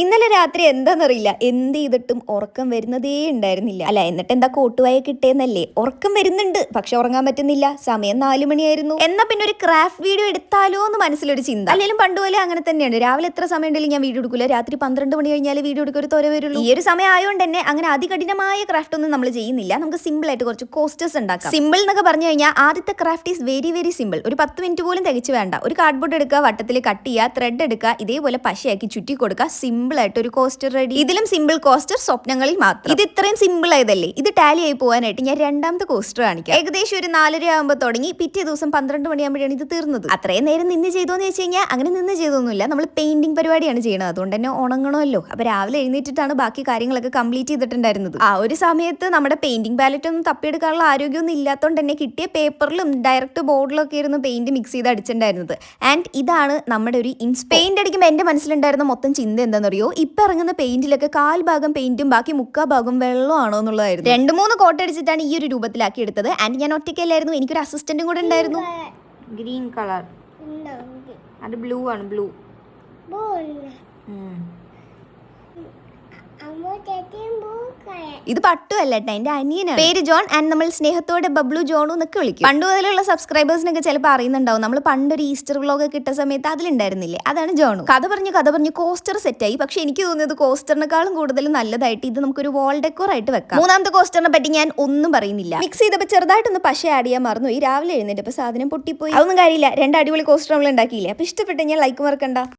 ഇന്നലെ രാത്രി എന്താണെന്നറിയില്ല, എന്ത് ചെയ്തിട്ടും ഉറക്കം വരുന്നതേ ഉണ്ടായിരുന്നില്ല. അല്ല, എന്നിട്ട് എന്താ കോട്ടുവായ കിട്ടേന്നല്ലേ? ഉറക്കം വരുന്നുണ്ട്, പക്ഷെ ഉറങ്ങാൻ പറ്റുന്നില്ല. സമയം 4 മണിയായിരുന്നു. എന്നാ പിന്നെ ഒരു ക്രാഫ്റ്റ് വീഡിയോ എടുത്താലോ എന്ന് മനസ്സിലൊരു ചിന്ത. അല്ലെങ്കിലും പണ്ടുപോലെ അങ്ങനെ തന്നെയാണ്. രാവിലെ എത്ര സമയം ഉണ്ടെങ്കിലും ഞാൻ വീഡിയോ എടുക്കില്ല. രാത്രി 12 മണി കഴിഞ്ഞാൽ വീഡിയോ എടുക്കുക, ഒരു തൊര വരുള്ളൂ. ഈ ഒരു സമയം ആയതുകൊണ്ട് തന്നെ അങ്ങനെ അതികഠിനമായ ക്രാഫ്റ്റ് ഒന്നും നമ്മൾ ചെയ്യുന്നില്ല. നമുക്ക് സിമ്പിൾ ആയിട്ട് കുറച്ച് കോസ്റ്റേഴ്സ് ഉണ്ടാക്കാം. സിമ്പിൾ എന്നൊക്കെ പറഞ്ഞു കഴിഞ്ഞാൽ ആദ്യത്തെ craft is very very simple. ഒരു 10 മിനിറ്റ് പോലും തികച്ചു വേണ്ട. ഒരു കാർഡ്ബോർഡ് എടുക്കുക, വട്ടത്തിൽ കട്ട് ചെയ്യുക, ത്രെഡ് എടുക്കുക, ഇതേപോലെ പശയാക്കി ചുറ്റി കൊടുക്കുക. സിമ്പിൾ ആയിട്ട് ഒരു കോസ്റ്റർ റെഡി. ഇതിലും സിമ്പിൾ കോസ്റ്റർ സ്വപ്നങ്ങളിൽ മാത്രം. ഇത് ഇത്രയും സിമ്പിൾ ആയതല്ലേ, ഇത് ടാലി ആയി പോകാനായിട്ട് ഞാൻ രണ്ടാമത്തെ കോസ്റ്റർ കാണിക്കാം. ഏകദേശം ഒരു 4:30 ആകുമ്പോൾ തുടങ്ങി പിറ്റേ ദിവസം 12 മണിയാകുമ്പോഴാണ് ഇത് തീർന്നത്. അത്രയും നേരം നിന്ന് ചെയ്തോന്ന് വെച്ച് കഴിഞ്ഞാൽ അങ്ങനെ നിന്ന് ചെയ്തൊന്നുമില്ല. നമ്മൾ പെയിന്റിംഗ് പരിപാടിയാണ് ചെയ്യുന്നത്, അതുകൊണ്ട് തന്നെ ഉണങ്ങണമല്ലോ. അപ്പൊ രാവിലെ എഴുന്നേറ്റിട്ടാണ് ബാക്കി കാര്യങ്ങളൊക്കെ കംപ്ലീറ്റ് ചെയ്തിട്ടുണ്ടായിരുന്നത്. ആ ഒരു സമയത്ത് നമ്മുടെ പെയിന്റിംഗ് പാലറ്റ് ഒന്നും തപ്പിയെടുക്കാനുള്ള ആരോഗ്യമൊന്നും ഇല്ലാത്തതുകൊണ്ട് തന്നെ കിട്ടിയ പേപ്പറിലും ഡയറക്റ്റ് ബോർഡിലും ഒക്കെ ആയിരുന്നു പെയിന്റ് മിക്സ് ചെയ്ത് അടിച്ചിട്ടുണ്ടായിരുന്നത്. ആൻഡ് ഇതാണ് നമ്മുടെ ഒരു പെയിന്റ് അടിക്കുമ്പോൾ എന്റെ മനസ്സിലുണ്ടായിരുന്ന മൊത്തം ചിന്ത എന്താണെന്നറിയോ, ഇപ്പൊ ഇറങ്ങുന്ന പെയിന്റിലൊക്കെ 1/4 ഭാഗം പെയിന്റും ബാക്കി 3/4 ഭാഗം വെള്ളമാണോ എന്നുള്ളതായിരുന്നു. 2-3 കോട്ട് അടിച്ചിട്ടാണ് ഈ ഒരു രൂപത്തിലാക്കി എടുത്തത്. ആൻഡ് ഞാൻ ഒറ്റയ്ക്കല്ലായിരുന്നു, എനിക്കൊരു അസിസ്റ്റന്റും കൂടെ ഉണ്ടായിരുന്നു. ഗ്രീൻ കളർ, അത് ബ്ലൂ ആണ്. ബ്ലൂ ഇത് പട്ടുമല്ല കേട്ടോ, എന്റെ അനിയനാണ്. പേര് ജോൺ. ആൻഡ് നമ്മൾ സ്നേഹത്തോടെ ബബ്ലു ജോണു എന്നൊക്കെ വിളിക്കും. പണ്ട് മുതലുള്ള സബ്സ്ക്രൈബേഴ്സിനൊക്കെ ചിലപ്പോൾ അറിയുന്നുണ്ടാവും, നമ്മൾ പണ്ടൊരു ഈസ്റ്റർ വ്ലോഗ് ഒക്കെ ഇട്ട സമയത്ത് അതിലുണ്ടായിരുന്നില്ലേ, അതാണ് ജോണു. കഥ പറഞ്ഞ് കോസ്റ്റർ സെറ്റായി. പക്ഷെ എനിക്ക് തോന്നിയത് കോസ്റ്ററിനെക്കാളും കൂടുതൽ നല്ലതായിട്ട് ഇത് നമുക്കൊരു വാൾ ഡെക്കോർ ആയിട്ട് വെക്കാം. മൂന്നാമത്തെ കോസ്റ്ററിനെ പറ്റി ഞാൻ ഒന്നും പറയുന്നില്ല. മിക്സ് ചെയ്തപ്പോൾ ചെറുതായിട്ടൊന്ന് പശ ആഡ് ചെയ്യാൻ മറന്നുപോയി. രാവിലെ എഴുന്നേറ്റപ്പോൾ സാധനം പൊട്ടിപ്പോയി. അതൊന്നും കാര്യമില്ല, 2 അടിപൊളി കോസ്റ്റർ നമ്മൾ ഉണ്ടാക്കിയില്ലേ. അപ്പൊ ഇഷ്ടപ്പെട്ടെങ്കിൽ ലൈക്ക് മറക്കണ്ട.